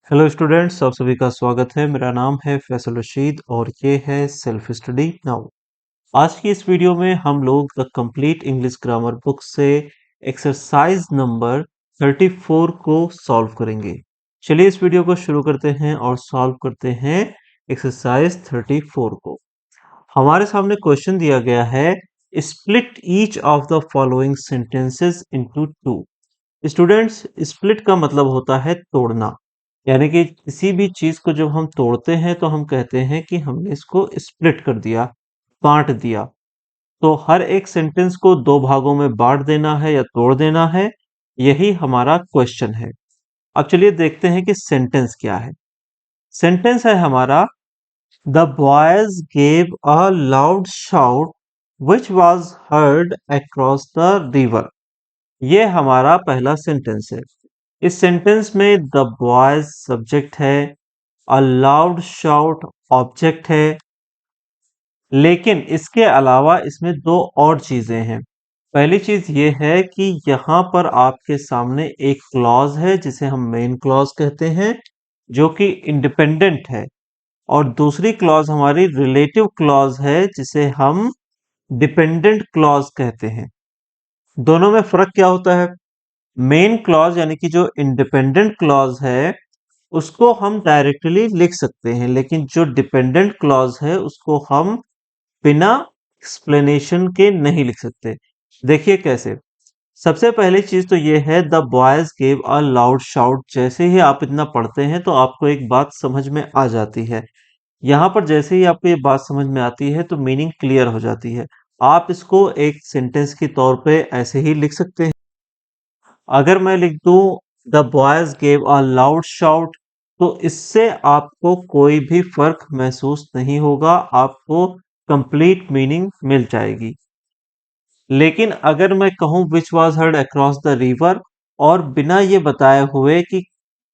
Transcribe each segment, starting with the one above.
Hello students, आप सभी का स्वागत है। मेरा नाम है फैसल रशीद और ये है सेल्फ स्टडी नाउ। आज की इस वीडियो में हम लोग the complete English grammar book से एक्सरसाइज नंबर 34 को सॉल्व करेंगे। चलिए इस वीडियो को शुरू करते हैं और सॉल्व करते हैं एक्सरसाइज 34 को। हमारे सामने क्वेश्चन दिया गया है, split each of the following sentences into two. Students, split का मतलब होता है तोड़ना, यानी कि किसी भी चीज को जब हम तोड़ते हैं तो हम कहते हैं कि हमने इसको स्प्लिट कर दिया, बांट दिया। तो हर एक सेंटेंस को दो भागों में बांट देना है या तोड़ देना है, यही हमारा क्वेश्चन है। अब चलिए देखते हैं कि सेंटेंस क्या है। सेंटेंस है हमारा, the boys gave a loud shout which was heard across the river. ये हमारा पहला सेंटेंस है। इस सेंटेंस में द बॉयज सब्जेक्ट है, अ लाउड शाउट ऑब्जेक्ट है, लेकिन इसके अलावा इसमें दो और चीजें हैं। पहली चीज ये है कि यहां पर आपके सामने एक क्लॉज है जिसे हम मेन क्लॉज कहते हैं, जो कि इंडिपेंडेंट है, और दूसरी क्लॉज हमारी रिलेटिव क्लॉज है जिसे हम डिपेंडेंट क्लॉज कहते हैं। दोनों में फर्क क्या होता है? मेन क्लॉज यानी कि जो इंडिपेंडेंट क्लॉज है उसको हम डायरेक्टली लिख सकते हैं, लेकिन जो डिपेंडेंट क्लॉज है उसको हम बिना एक्सप्लेनेशन के नहीं लिख सकते। देखिए कैसे। सबसे पहली चीज तो ये है, the boys gave a loud shout. जैसे ही आप इतना पढ़ते हैं तो आपको एक बात समझ में आ जाती है। यहां पर जैसे ही आपको ये बात समझ में आती है तो मीनिंग क्लियर हो जाती है। आप इसको एक सेंटेंस के तौर पे ऐसे ही लिख सकते हैं। अगर मैं लिख दूं the boys gave a loud shout, तो इससे आपको कोई भी फर्क महसूस नहीं होगा, आपको कंप्लीट मीनिंग मिल जाएगी। लेकिन अगर मैं कहूं which was heard across the river, और बिना ये बताए हुए कि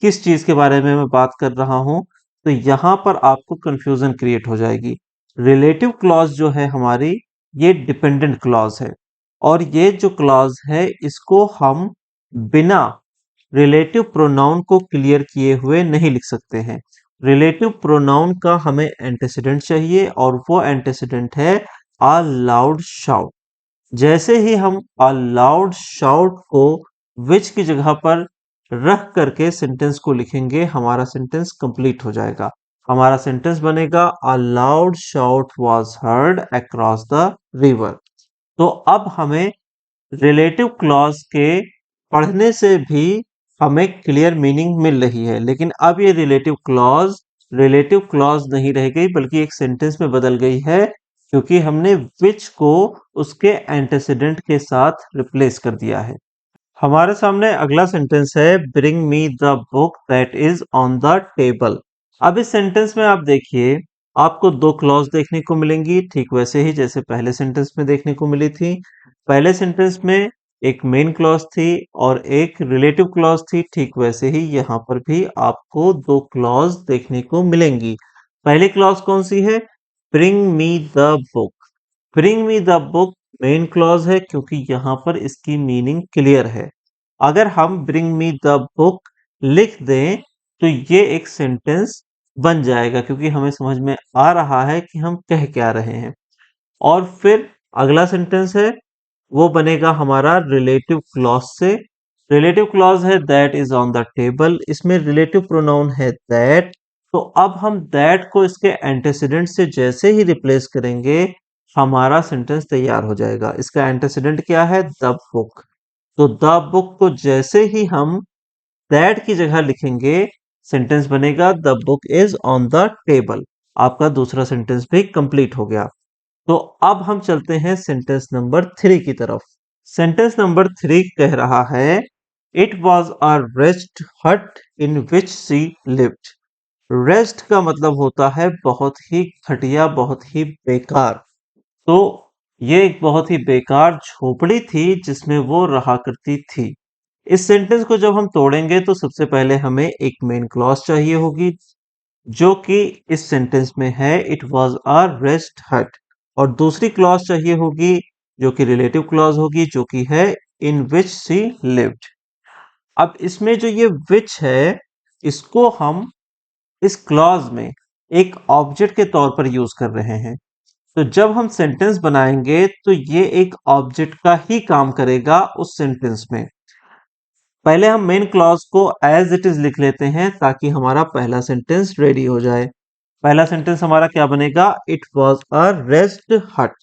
किस चीज के बारे में मैं बात कर रहा हूं, तो यहां पर आपको कंफ्यूजन क्रिएट हो जाएगी। रिलेटिव क्लॉज जो है हमारी, ये डिपेंडेंट क्लॉज है, और ये जो क्लॉज है इसको हम बिना रिलेटिव प्रोनाउन को क्लियर किए हुए नहीं लिख सकते हैं। रिलेटिव प्रोनाउन का हमें एंटेसिडेंट चाहिए, और वो एंटेसिडेंट है अ लाउड शाउट। जैसे ही हम अ लाउड शाउट को विच की जगह पर रख करके सेंटेंस को लिखेंगे, हमारा सेंटेंस कंप्लीट हो जाएगा। हमारा सेंटेंस बनेगा, a loud shout was heard across the river. तो अब हमें रिलेटिव क्लॉज के पढ़ने से भी हमें क्लियर मीनिंग मिल रही है, लेकिन अब ये रिलेटिव क्लॉज नहीं रह गई, बल्कि एक सेंटेंस में बदल गई है, क्योंकि हमने विच को उसके एंटेसिडेंट के साथ रिप्लेस कर दिया है। हमारे सामने अगला सेंटेंस है, bring me the book that is on the table. अब इस सेंटेंस में आप देखिए, आपको दो क्लॉज देखने को मिलेंगी, ठीक वैसे ही जैसे पहले सेंटेंस में देखने को मिली थी। पहले सेंटेंस में एक मेन क्लॉज थी और एक रिलेटिव क्लॉज थी, ठीक वैसे ही यहाँ पर भी आपको दो क्लॉज देखने को मिलेंगी। पहली क्लॉज कौन सी है? Bring me the book. Bring me the book main clause है, क्योंकि यहां पर इसकी मीनिंग क्लियर है। अगर हम ब्रिंग मी द बुक लिख दें तो ये एक सेंटेंस बन जाएगा, क्योंकि हमें समझ में आ रहा है कि हम कह क्या रहे हैं। और फिर अगला सेंटेंस है, वो बनेगा हमारा रिलेटिव क्लॉज से। रिलेटिव क्लॉज है that is on the table, इसमें रिलेटिव प्रोनाउन है दैट। तो अब हम दैट को इसके एंटेसिडेंट से जैसे ही रिप्लेस करेंगे, हमारा सेंटेंस तैयार हो जाएगा। इसका एंटेसिडेंट क्या है? The book. तो द बुक को जैसे ही हम दैट की जगह लिखेंगे, सेंटेंस बनेगा the book is on the table. आपका दूसरा सेंटेंस भी कंप्लीट हो गया। तो अब हम चलते हैं सेंटेंस नंबर 3 की तरफ। सेंटेंस नंबर 3 कह रहा है, इट वॉज अ रेस्ट हट इन विच सी लिव्ड। रेस्ट का मतलब होता है बहुत ही घटिया, बहुत ही बेकार। तो ये एक बहुत ही बेकार झोपड़ी थी जिसमें वो रहा करती थी। इस सेंटेंस को जब हम तोड़ेंगे तो सबसे पहले हमें एक मेन क्लॉज चाहिए होगी, जो कि इस सेंटेंस में है, इट वॉज अ रेस्ट हट। और दूसरी क्लॉज चाहिए होगी जो कि रिलेटिव क्लॉज होगी, जो कि है इन विच सी लिव्ड। अब इसमें जो ये विच है, इसको हम इस क्लॉज में एक ऑब्जेक्ट के तौर पर यूज कर रहे हैं। तो जब हम सेंटेंस बनाएंगे तो ये एक ऑब्जेक्ट का ही काम करेगा उस सेंटेंस में। पहले हम मेन क्लॉज को एज इट इज लिख लेते हैं ताकि हमारा पहला सेंटेंस रेडी हो जाए। पहला सेंटेंस हमारा क्या बनेगा? इट वॉज अ रेस्ट हट।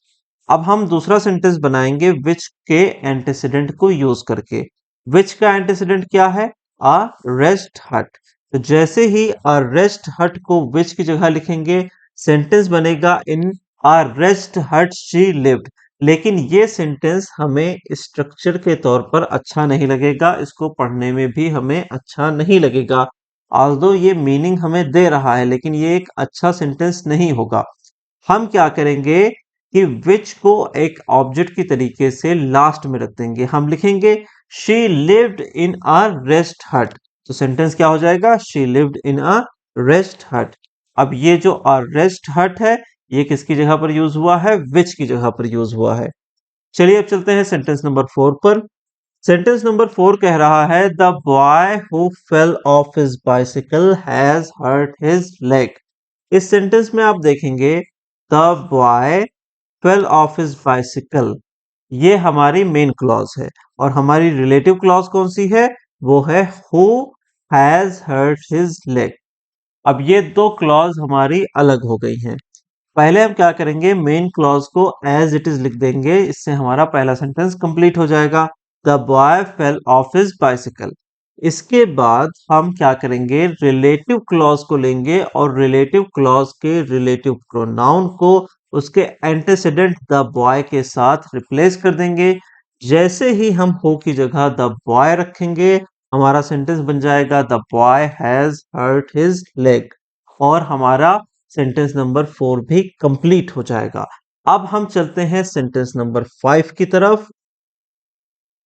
अब हम दूसरा सेंटेंस बनाएंगे विच के एंटीसीडेंट को यूज करके। विच का एंटीसीडेंट क्या है? अ रेस्ट हट। तो जैसे ही अ रेस्ट हट को विच की जगह लिखेंगे, सेंटेंस बनेगा इन अ रेस्ट हट शी लिव्ड। लेकिन ये सेंटेंस हमें स्ट्रक्चर के तौर पर अच्छा नहीं लगेगा, इसको पढ़ने में भी हमें अच्छा नहीं लगेगा। ऑल्दो ये मीनिंग हमें दे रहा है, लेकिन ये एक अच्छा सेंटेंस नहीं होगा। हम क्या करेंगे कि विच को एक ऑब्जेक्ट की तरीके से लास्ट में रख देंगे। हम लिखेंगे she lived in a rest हट। तो सेंटेंस क्या हो जाएगा? She lived in a rest हट। अब ये जो अ रेस्ट हट है, ये किसकी जगह पर यूज हुआ है? विच की जगह पर यूज हुआ है। चलिए अब चलते हैं सेंटेंस नंबर 4 पर। सेंटेंस नंबर 4 कह रहा है the boy who fell off his bicycle has hurt his leg. इस सेंटेंस में आप देखेंगे the boy fell off his bicycle, ये हमारी मेन क्लॉज है। और हमारी रिलेटिव क्लॉज कौन सी है? वो है who has hurt his leg. अब ये दो क्लॉज हमारी अलग हो गई हैं। पहले हम क्या करेंगे? मेन क्लॉज को एज इट इज लिख देंगे, इससे हमारा पहला सेंटेंस कंप्लीट हो जाएगा। The boy fell off his bicycle. इसके बाद हम क्या करेंगे? रिलेटिव क्लॉज को लेंगे और रिलेटिव क्लॉज के रिलेटिव प्रोनाउन को उसके एंटेसिडेंट द बॉय के साथ रिप्लेस कर देंगे। जैसे ही हम हो की जगह द बॉय रखेंगे, हमारा सेंटेंस बन जाएगा the boy has hurt his leg. और हमारा सेंटेंस नंबर 4 भी कंप्लीट हो जाएगा। अब हम चलते हैं सेंटेंस नंबर 5 की तरफ।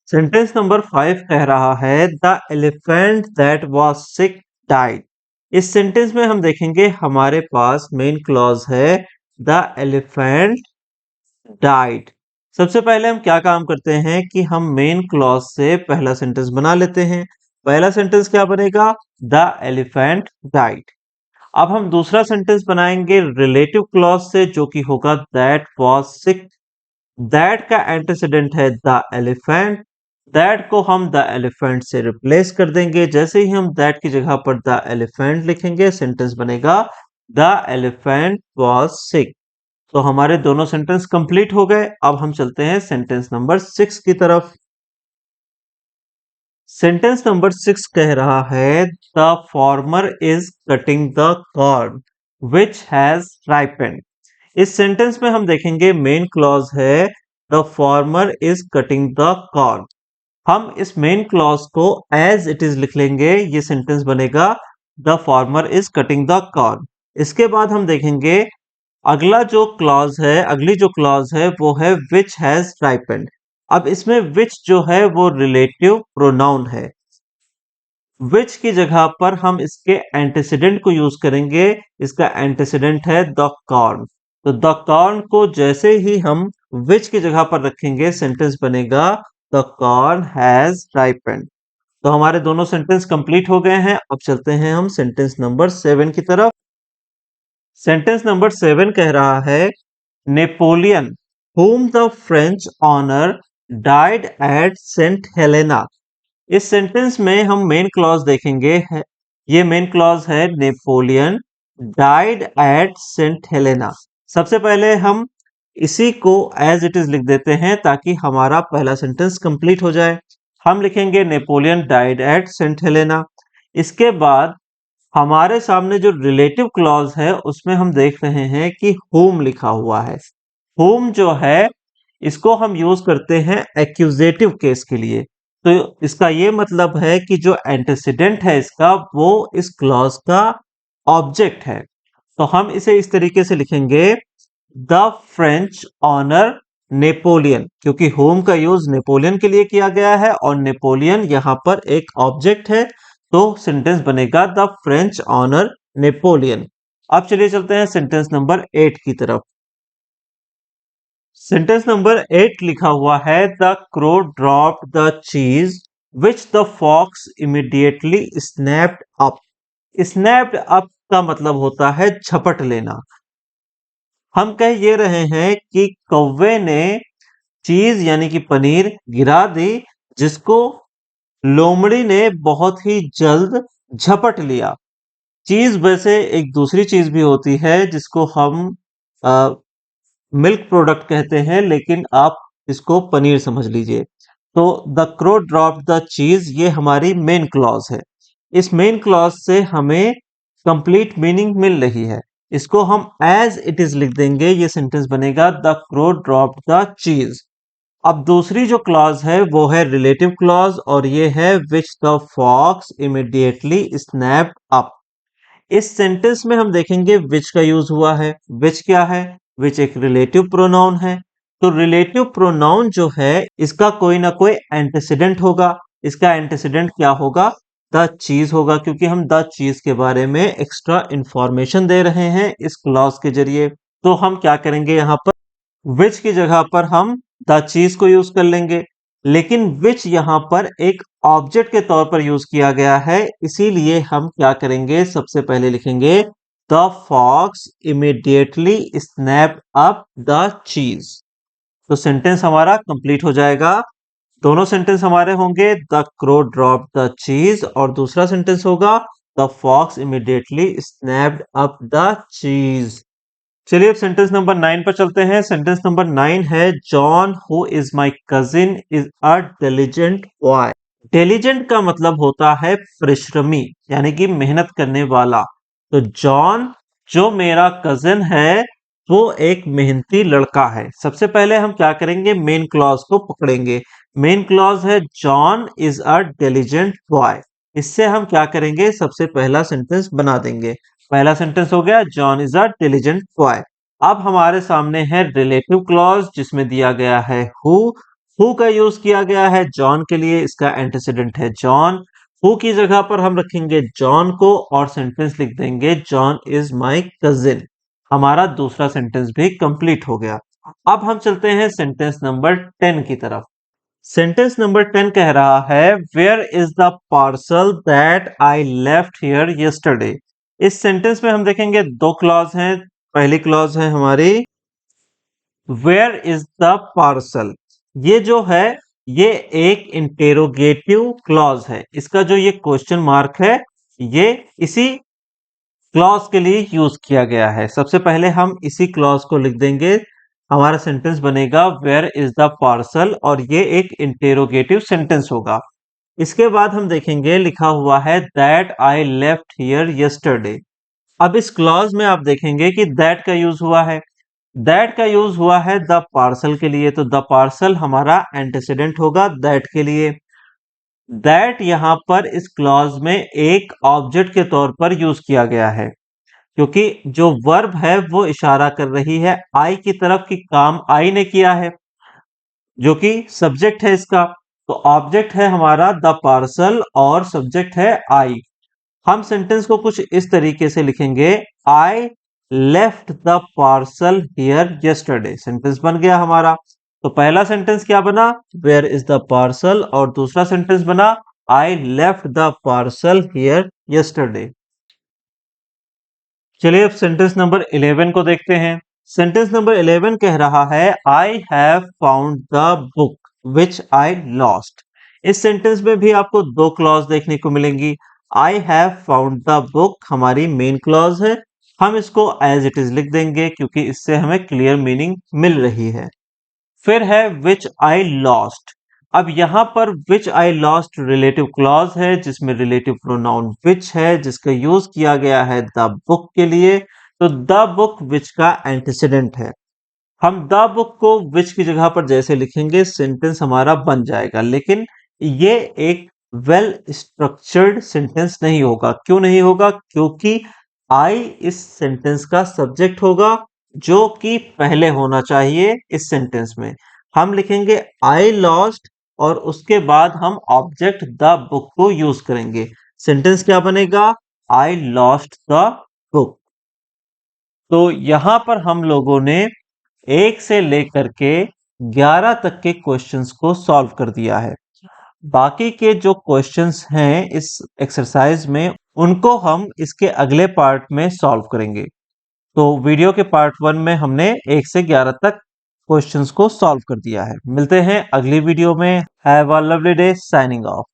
सेंटेंस नंबर 5 कह रहा है the elephant that was sick died. इस सेंटेंस में हम देखेंगे हमारे पास मेन क्लॉज है द एलिफेंट डाइड। सबसे पहले हम क्या काम करते हैं कि हम मेन क्लॉज से पहला सेंटेंस बना लेते हैं। पहला सेंटेंस क्या बनेगा? The elephant died. अब हम दूसरा सेंटेंस बनाएंगे रिलेटिव क्लॉज से, जो कि होगा दैट वाज सिक। दैट का एंटीसीडेंट है द एलिफेंट। दैट को हम द एलिफेंट से रिप्लेस कर देंगे। जैसे ही हम दैट की जगह पर द एलिफेंट लिखेंगे, सेंटेंस बनेगा द एलिफेंट वाज सिक। तो हमारे दोनों सेंटेंस कंप्लीट हो गए। अब हम चलते हैं सेंटेंस नंबर 6 की तरफ। सेंटेंस नंबर 6 कह रहा है the farmer is cutting the corn which has ripened. इस सेंटेंस में हम देखेंगे मेन क्लॉज है the farmer is cutting the corn. हम इस मेन क्लॉज को एज इट इज लिख लेंगे, ये सेंटेंस बनेगा the farmer is cutting the corn. इसके बाद हम देखेंगे अगला जो क्लॉज है, अगली जो क्लॉज है वो है विच हैज राइपेंड। अब इसमें विच जो है वो रिलेटिव प्रोनाउन है। विच की जगह पर हम इसके एंटीसीडेंट को यूज करेंगे। इसका एंटीसीडेंट है द कॉर्न। तो द कॉर्न को जैसे ही हम विच की जगह पर रखेंगे, सेंटेंस बनेगा द कॉर्न हैज राइपेंड। तो हमारे दोनों सेंटेंस कंप्लीट हो गए हैं। अब चलते हैं हम सेंटेंस नंबर 7 की तरफ। सेंटेंस नंबर 7 कह रहा है Napoleon whom the French honor died at Saint Helena. इस सेंटेंस में हम मेन क्लॉज देखेंगे ये मेन क्लॉज है Napoleon died at Saint Helena. सबसे पहले हम इसी को एज इट इज लिख देते हैं ताकि हमारा पहला सेंटेंस कंप्लीट हो जाए। हम लिखेंगे Napoleon died at Saint Helena. इसके बाद हमारे सामने जो रिलेटिव क्लॉज है उसमें हम देख रहे हैं कि होम लिखा हुआ है। होम जो है इसको हम यूज करते हैं एक्यूजेटिव केस के लिए। तो इसका ये मतलब है कि जो एंटीसीडेंट है इसका, वो इस क्लॉज का ऑब्जेक्ट है। तो हम इसे इस तरीके से लिखेंगे द फ्रेंच ऑनर नेपोलियन, क्योंकि होम का यूज नेपोलियन के लिए किया गया है और नेपोलियन यहां पर एक ऑब्जेक्ट है। तो सेंटेंस बनेगा द फ्रेंच ऑनर नेपोलियन। अब चलिए चलते हैं सेंटेंस नंबर 8 की तरफ। सेंटेंस नंबर 8 लिखा हुआ है the crow dropped the cheese which the fox immediately snapped up. Snapped up का मतलब होता है झपट लेना। हम कह ये रहे हैं कि कौवे ने चीज यानी कि पनीर गिरा दी, जिसको लोमड़ी ने बहुत ही जल्द झपट लिया। चीज वैसे एक दूसरी चीज भी होती है जिसको हम मिल्क प्रोडक्ट कहते हैं, लेकिन आप इसको पनीर समझ लीजिए। तो द क्रो ड्रॉप द चीज, ये हमारी मेन क्लॉज है। इस मेन क्लॉज से हमें कंप्लीट मीनिंग मिल रही है। इसको हम एज इट इज लिख देंगे, ये सेंटेंस बनेगा द क्रो ड्रॉप द चीज। अब दूसरी जो क्लॉज है वो है रिलेटिव क्लॉज, और ये है which the fox immediately snap up. इस सेंटेंस में हम देखेंगे विच का यूज हुआ है। विच क्या है? विच एक रिलेटिव प्रोनाउन है। तो रिलेटिव प्रोनाउन जो है इसका कोई ना कोई एंटीसीडेंट होगा। इसका एंटीसीडेंट क्या होगा? द चीज होगा, क्योंकि हम द चीज के बारे में एक्स्ट्रा इंफॉर्मेशन दे रहे हैं इस क्लॉज के जरिए। तो हम क्या करेंगे, यहां पर विच की जगह पर हम द चीज को यूज कर लेंगे। लेकिन विच यहां पर एक ऑब्जेक्ट के तौर पर यूज किया गया है, इसीलिए हम क्या करेंगे, सबसे पहले लिखेंगे the fox immediately snap up the cheese. तो सेंटेंस हमारा कंप्लीट हो जाएगा। दोनों सेंटेंस हमारे होंगे द क्रो ड्रॉप द चीज, और दूसरा सेंटेंस होगा the fox immediately snapped up the cheese. चलिए अब सेंटेंस नंबर 9 पर चलते हैं। सेंटेंस नंबर 9 है John who is my cousin is a diligent boy. Diligent का मतलब होता है परिश्रमी, यानी कि मेहनत करने वाला। तो जॉन जो मेरा कजिन है वो एक मेहनती लड़का है। सबसे पहले हम क्या करेंगे, मेन क्लॉज को पकड़ेंगे। मेन क्लॉज है John is a diligent boy. इससे हम क्या करेंगे, सबसे पहला सेंटेंस बना देंगे। पहला सेंटेंस हो गया John is a diligent boy. अब हमारे सामने है रिलेटिव क्लॉज, जिसमें दिया गया है हु का यूज किया गया है जॉन के लिए, इसका एंटीसीडेंट है जॉन। हु की जगह पर हम रखेंगे जॉन को और सेंटेंस लिख देंगे जॉन इज माई कजिन। हमारा दूसरा सेंटेंस भी कंप्लीट हो गया। अब हम चलते हैं सेंटेंस नंबर 10 की तरफ। सेंटेंस नंबर 10 कह रहा है where is the parcel that I left here yesterday. इस सेंटेंस में हम देखेंगे दो क्लॉज हैं। पहली क्लॉज है हमारी वेयर इज द पार्सल। ये जो है ये एक इंटेरोगेटिव क्लॉज है। इसका जो ये क्वेश्चन मार्क है ये इसी क्लॉज के लिए यूज किया गया है। सबसे पहले हम इसी क्लॉज को लिख देंगे। हमारा सेंटेंस बनेगा वेयर इज द पार्सल, और ये एक इंटेरोगेटिव सेंटेंस होगा। इसके बाद हम देखेंगे लिखा हुआ है that I left here yesterday. अब इस क्लॉज में आप देखेंगे कि दैट का यूज हुआ है। दैट का यूज हुआ है द पार्सल के लिए, तो द पार्सल हमारा एंटीसीडेंट होगा दैट के लिए। दैट यहां पर इस क्लॉज में एक ऑब्जेक्ट के तौर पर यूज किया गया है, क्योंकि जो वर्ब है वो इशारा कर रही है आई की तरफ कि काम आई ने किया है, जो कि सब्जेक्ट है इसका। तो ऑब्जेक्ट है हमारा द पार्सल और सब्जेक्ट है आई। हम सेंटेंस को कुछ इस तरीके से लिखेंगे I left the parcel here yesterday. Sentence बन गया हमारा। तो पहला सेंटेंस क्या बना, वेयर इज द पार्सल, और दूसरा सेंटेंस बना I left the parcel here yesterday. चलिए अब सेंटेंस नंबर 11 को देखते हैं। सेंटेंस नंबर 11 कह रहा है I have found the book which I lost. इस सेंटेंस में भी आपको दो क्लॉज देखने को मिलेंगी। I have found the book हमारी मेन क्लॉज है। हम इसको एज इट इज लिख देंगे, क्योंकि इससे हमें क्लियर मीनिंग मिल रही है। फिर है विच आई लॉस्ट। अब यहां पर विच आई लॉस्ट रिलेटिव क्लॉज है, जिसमें रिलेटिव प्रोनाउन विच है, जिसका यूज किया गया है द बुक के लिए। तो द बुक विच का एंटीसीडेंट है। हम द बुक को विच की जगह पर जैसे लिखेंगे सेंटेंस हमारा बन जाएगा, लेकिन ये एक वेल स्ट्रक्चर्ड सेंटेंस नहीं होगा। क्यों नहीं होगा? क्योंकि आई इस सेंटेंस का सब्जेक्ट होगा, जो कि पहले होना चाहिए इस सेंटेंस में। हम लिखेंगे आई लॉस्ट और उसके बाद हम ऑब्जेक्ट द बुक को यूज करेंगे। सेंटेंस क्या बनेगा? I lost the book. तो यहां पर हम लोगों ने 1 से लेकर के 11 तक के क्वेश्चंस को सॉल्व कर दिया है। बाकी के जो क्वेश्चंस हैं इस एक्सरसाइज में उनको हम इसके अगले पार्ट में सॉल्व करेंगे। तो वीडियो के पार्ट 1 में हमने 1 से 11 तक क्वेश्चंस को सॉल्व कर दिया है। मिलते हैं अगली वीडियो में। Have a lovely day, signing off.